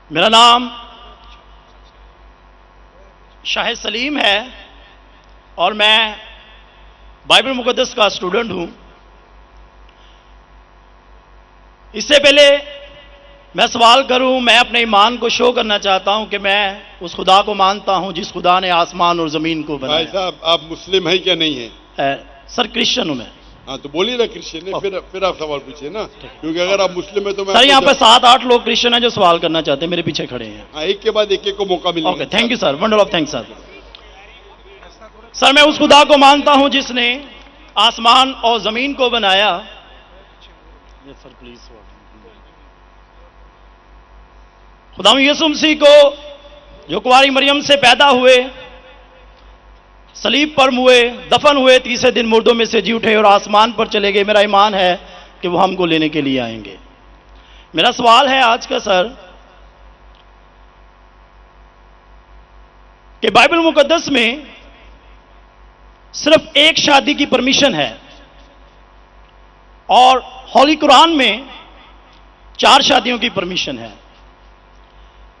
میرا نام شاہد سلیم ہے اور میں بائبل مقدس کا اسٹوڈنٹ ہوں۔ اس سے پہلے میں سوال کروں، میں اپنے ایمان کو شو کرنا چاہتا ہوں کہ میں اس خدا کو مانتا ہوں جس خدا نے آسمان اور زمین کو بھائی بنایا۔ صاحب آپ مسلم ہیں کیا نہیں ہیں؟ سر کرسچن ہوں میں۔ ہاں تو بولیے نا کرسچن ہے، پھر آپ سوال پوچھیے نا، کیونکہ اگر آپ مسلم ہیں تو میں سر یہاں پہ 7-8 لوگ کرسچن ہیں جو سوال کرنا چاہتے ہیں، میرے پیچھے کھڑے ہیں۔ ہاں ایک کے بعد ایک کو موقع ملے okay, thank you sir, wonderful thank sir. Sir میں اس خدا کو مانتا ہوں جس نے آسمان اور زمین کو بنایا۔ سر پلیز، خدا یسوع مسیح کو جو کنواری مریم سے پیدا ہوئے، صلیب پر ہوئے، دفن ہوئے، تیسرے دن مردوں میں سے جی اٹھے اور آسمان پر چلے گئے، میرا ایمان ہے کہ وہ ہم کو لینے کے لیے آئیں گے۔ میرا سوال ہے آج کا سر کہ بائبل مقدس میں صرف ایک شادی کی پرمیشن ہے اور ہولی قرآن میں 4 شادیوں کی پرمیشن ہے،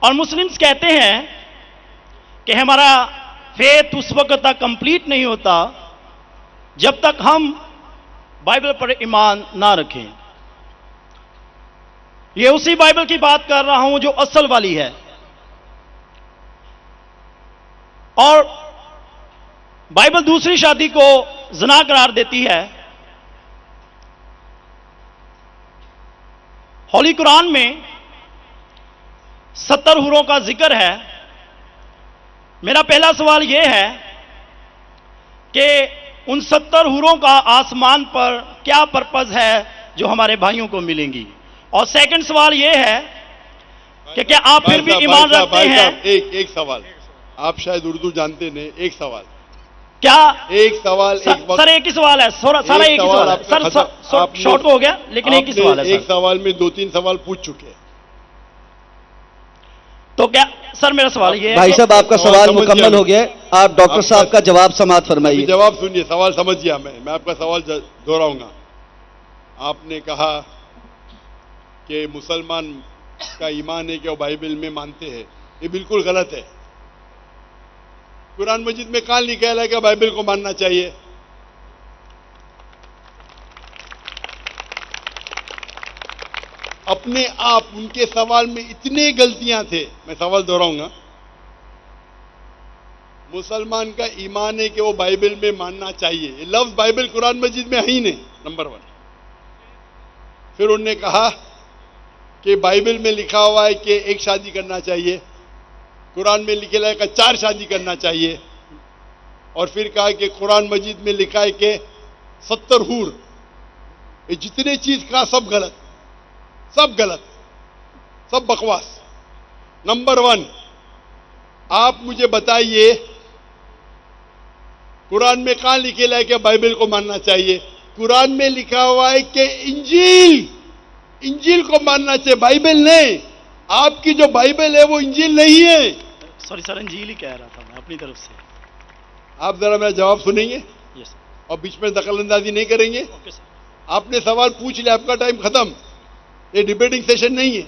اور مسلمز کہتے ہیں کہ ہمارا فیتھ اس وقت تک کمپلیٹ نہیں ہوتا جب تک ہم بائبل پر ایمان نہ رکھیں۔ یہ اسی بائبل کی بات کر رہا ہوں جو اصل والی ہے، اور بائبل دوسری شادی کو زنا قرار دیتی ہے۔ ہولی قرآن میں 70 حوروں کا ذکر ہے۔ میرا پہلا سوال یہ ہے کہ ان 70 حوروں کا آسمان پر کیا پرپز ہے جو ہمارے بھائیوں کو ملیں گی؟ اور سیکنڈ سوال یہ ہے کہ کیا آپ پھر بھی ایمان رکھتے ہیں؟ ایک سوال، آپ شاید اردو جانتے نہیں، ایک سوال کیا ایک سوال سر ایک ہی سوال ہے، سارا ایک ہی سوال ہے سر، شارٹ ہو گیا لیکن ایک ہی سوال ہے۔ ایک سوال میں 2-3 سوال پوچھ چکے ہیں، تو کیا سر میرا سوال یہ ہے بھائی صاحب آپ کا سوال مکمل ہو گیا، آپ ڈاکٹر صاحب کا جواب سماعت فرمائیے۔ جواب سنیے، سوال سمجھ گیا میں آپ کا سوال دہراؤں گا۔ آپ نے کہا کہ مسلمان کا ایمان ہے کہ وہ بائبل میں مانتے ہیں، یہ بالکل غلط ہے۔ قرآن مجید میں کہاں لکھا ہے کہ بائبل کو ماننا چاہیے؟ اپنے آپ ان کے سوال میں اتنے غلطیاں تھے، میں سوال دہراؤں گا۔ مسلمان کا ایمان ہے کہ وہ بائبل میں ماننا چاہیے، یہ لفظ بائبل قرآن مجید میں ہے ہی نہیں، نمبر 1۔ پھر انہوں نے کہا کہ بائبل میں لکھا ہوا ہے کہ ایک شادی کرنا چاہیے، قرآن میں لکھا ہے کہ 4 شادی کرنا چاہیے، اور پھر کہا کہ قرآن مجید میں لکھا ہے کہ 70 حور۔ یہ جتنے چیز کہا سب غلط، سب غلط، سب بکواس۔ نمبر 1، آپ مجھے بتائیے قرآن میں کہاں لکھا ہے کہ بائبل کو ماننا چاہیے؟ قرآن میں لکھا ہوا ہے کہ انجیل کو ماننا چاہیے، بائبل نہیں۔ آپ کی جو بائبل ہے وہ انجیل نہیں ہے۔ سوری سر، انجیل ہی کہہ رہا تھا میں اپنی طرف سے۔ آپ ذرا میرا جواب سنیں گے یس اور بیچ میں دخل اندازی نہیں کریں گے؟ Okay sir. آپ نے سوال پوچھ لیا، آپ کا ٹائم ختم، یہ ڈیبیٹنگ سیشن نہیں ہے۔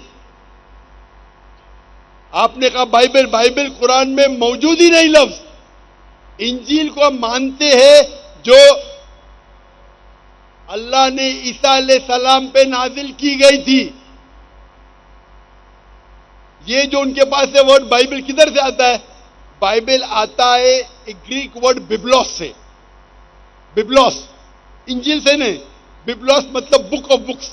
آپ نے کہا بائبل قرآن میں موجود ہی نہیں لفظ۔ انجیل کو ہم مانتے ہیں جو اللہ نے عیسیٰ علیہ السلام پہ نازل کی گئی تھی۔ یہ جو ان کے پاس ہے ورڈ بائبل کدھر سے آتا ہے؟ بائبل آتا ہے ایک گریک ورڈ ببلوس سے، ببلوس، انجیل سے نہیں۔ ببلوس مطلب بک آف بکس۔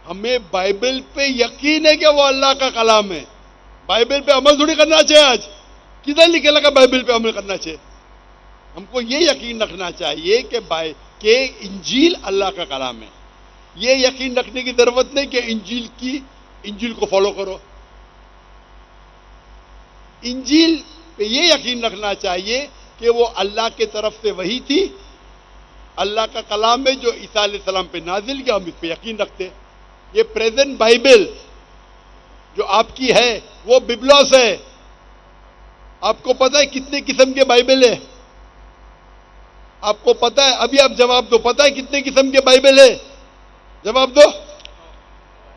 ہمیں بائبل پہ یقین ہے کہ وہ اللہ کا کلام ہے، بائبل پہ عمل تھوڑی کرنا چاہیے۔ آج کدھر لکھا لگا بائبل پہ عمل کرنا چاہیے؟ ہم کو یہ یقین رکھنا چاہیے کہ انجیل اللہ کا کلام ہے۔ یہ یقین رکھنے کی ضرورت نہیں کہ انجیل کو فالو کرو۔ انجیل پہ یہ یقین رکھنا چاہیے کہ وہ اللہ کے طرف سے وحی تھی، اللہ کا کلام ہے جو عیسیٰ علیہ السلام پہ نازل کیا، ہم اس پہ یقین رکھتے ہیں۔ یہ پریزنٹ بائبل جو آپ کی ہے وہ ببلوس ہے۔ آپ کو پتہ ہے کتنے قسم کے بائبل ہے؟ آپ کو پتہ ہے؟ ابھی آپ جواب دو، پتہ ہے کتنے قسم کے بائبل ہے؟ جواب دو۔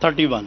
31।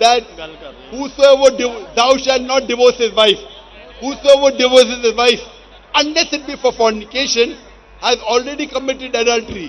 that whosoever thou shalt not divorce his wife, whosoever divorces his wife unless it be for fornication has already committed adultery।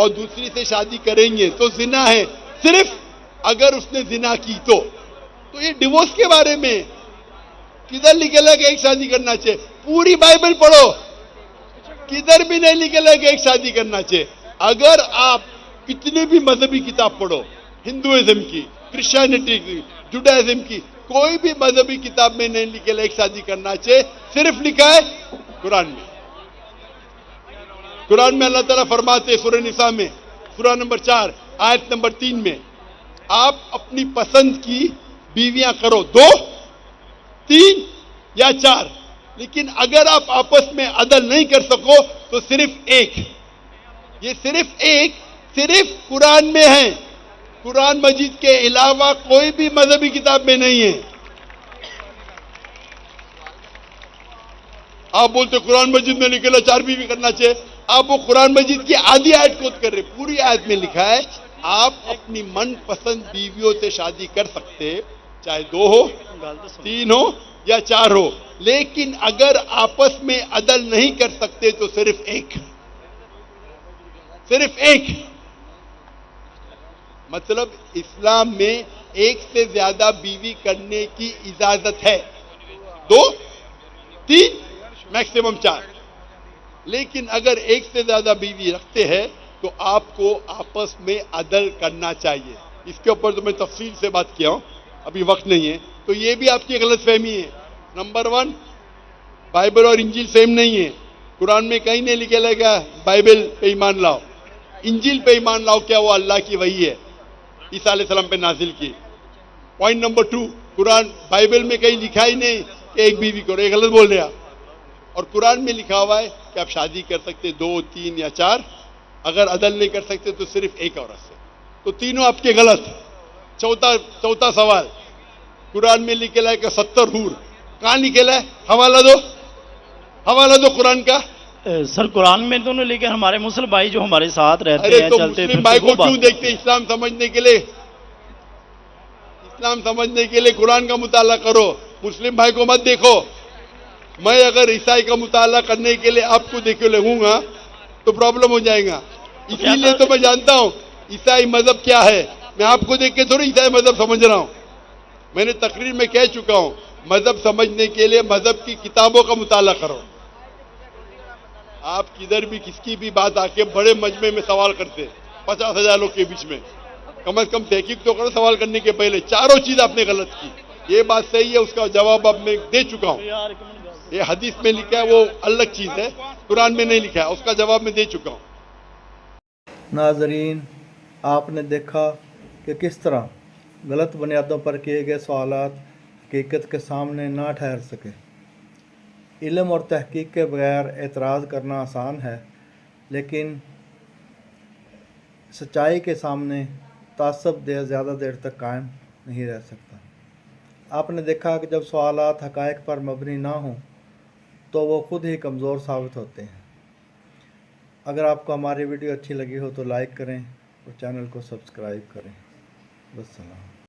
اور دوسری سے شادی کریں گے تو زنا ہے، صرف اگر اس نے زنا کی تو یہ ڈیورس کے بارے میں کدھر لکھا ہے کہ ایک شادی کرنا چاہیے؟ پوری بائبل پڑھو، کدھر بھی نہیں لکھا ہے کہ ایک شادی کرنا چاہیے۔ اگر آپ کتنی بھی مذہبی کتاب پڑھو، ہندوازم کی، کرسچینٹی کی، جوڈائزم کی، کوئی بھی مذہبی کتاب میں نہیں لکھا ہے ایک شادی کرنا چاہیے، صرف لکھا ہے قرآن میں۔ قرآن میں اللہ تعالیٰ فرماتے سورہ نساء میں، سورہ نمبر 4 آیت نمبر 3 میں، آپ اپنی پسند کی بیویاں کرو، 2 3 یا 4، لیکن اگر آپ آپس میں عدل نہیں کر سکو تو صرف ایک۔ یہ صرف ایک، صرف قرآن میں ہے، قرآن مجید کے علاوہ کوئی بھی مذہبی کتاب میں نہیں ہے۔ آپ بولتے قرآن مجید میں لکھا ہے 4 بیوی کرنا چاہیے، آپ وہ قرآن مجید کی آدھی آیت کوٹ کر رہے، پوری آیت میں لکھا ہے آپ اپنی من پسند بیویوں سے شادی کر سکتے، چاہے 2 ہو، 3 ہو یا 4 ہو، لیکن اگر آپس میں عدل نہیں کر سکتے تو صرف ایک، صرف ایک۔ مطلب اسلام میں ایک سے زیادہ بیوی کرنے کی اجازت ہے، 2 3 میکسیمم 4، لیکن اگر ایک سے زیادہ بیوی رکھتے ہیں تو آپ کو آپس میں عدل کرنا چاہیے۔ اس کے اوپر تو میں تفصیل سے بات کیا ہوں، ابھی وقت نہیں ہے، تو یہ بھی آپ کی غلط فہمی ہے۔ نمبر 1، بائبل اور انجیل سیم نہیں ہے، قرآن میں کہیں نہیں لکھا لگا بائبل پہ ایمان لاؤ، انجیل پہ ایمان لاؤ، کیا وہ اللہ کی وحی ہے، عیسیٰ علیہ السلام پہ نازل کی۔ پوائنٹ نمبر 2، قرآن بائبل میں کہیں لکھا ہی نہیں کہ ایک بیوی کرو، یہ غلط بول رہے آپ، اور قرآن میں لکھا ہوا ہے کہ آپ شادی کر سکتے 2 3 یا 4، اگر عدل نہیں کر سکتے تو صرف ایک عورت سے، تو تینوں آپ کے غلط۔ چوتھا سوال، قرآن میں لکھا ہے کہ 70 حور، کہاں لکھا ہے؟ حوالہ دو قرآن کا۔ سر قرآن میں تو نہیں، لیکن ہمارے مسلم بھائی جو ہمارے ساتھ رہتے ارے ہیں تو چلتے مسلم بھائی پھرتے کو کیوں دیکھتے ہیں؟ اسلام سمجھنے کے لیے، اسلام سمجھنے کے لیے قرآن کا مطالعہ کرو، مسلم بھائی کو مت دیکھو۔ میں اگر عیسائی کا مطالعہ کرنے کے لیے آپ کو دیکھے لگوں گا تو پرابلم ہو جائے گا، اسی لیے تو میں جانتا ہوں عیسائی مذہب کیا ہے، میں آپ کو دیکھ کے تھوڑی عیسائی مذہب سمجھ رہا ہوں۔ میں نے تقریر میں کہہ چکا ہوں، مذہب سمجھنے کے لیے مذہب کی کتابوں کا مطالعہ کرو۔ آپ کدھر بھی کس کی بھی بات آ کے بڑے مجمع میں سوال کرتے 50,000 لوگ کے بیچ میں، کم از کم تحقیق تو کرو سوال کرنے کے پہلے، چاروں چیز آپ نے غلط کی، یہ بات صحیح ہے، اس کا جواب اب میں دے چکا ہوں۔ یہ حدیث میں لکھا ہے وہ الگ چیز ہے، قرآن میں نہیں لکھا ہے، اس کا جواب میں دے چکا ہوں۔ ناظرین، آپ نے دیکھا کہ کس طرح غلط بنیادوں پر کیے گئے سوالات حقیقت کے سامنے نہ ٹھہر سکے۔ علم اور تحقیق کے بغیر اعتراض کرنا آسان ہے، لیکن سچائی کے سامنے تعصب زیادہ دیر تک قائم نہیں رہ سکتا۔ آپ نے دیکھا کہ جب سوالات حقائق پر مبنی نہ ہوں تو وہ خود ہی کمزور ثابت ہوتے ہیں۔ اگر آپ کو ہماری ویڈیو اچھی لگی ہو تو لائک کریں اور چینل کو سبسکرائب کریں۔ والسلام۔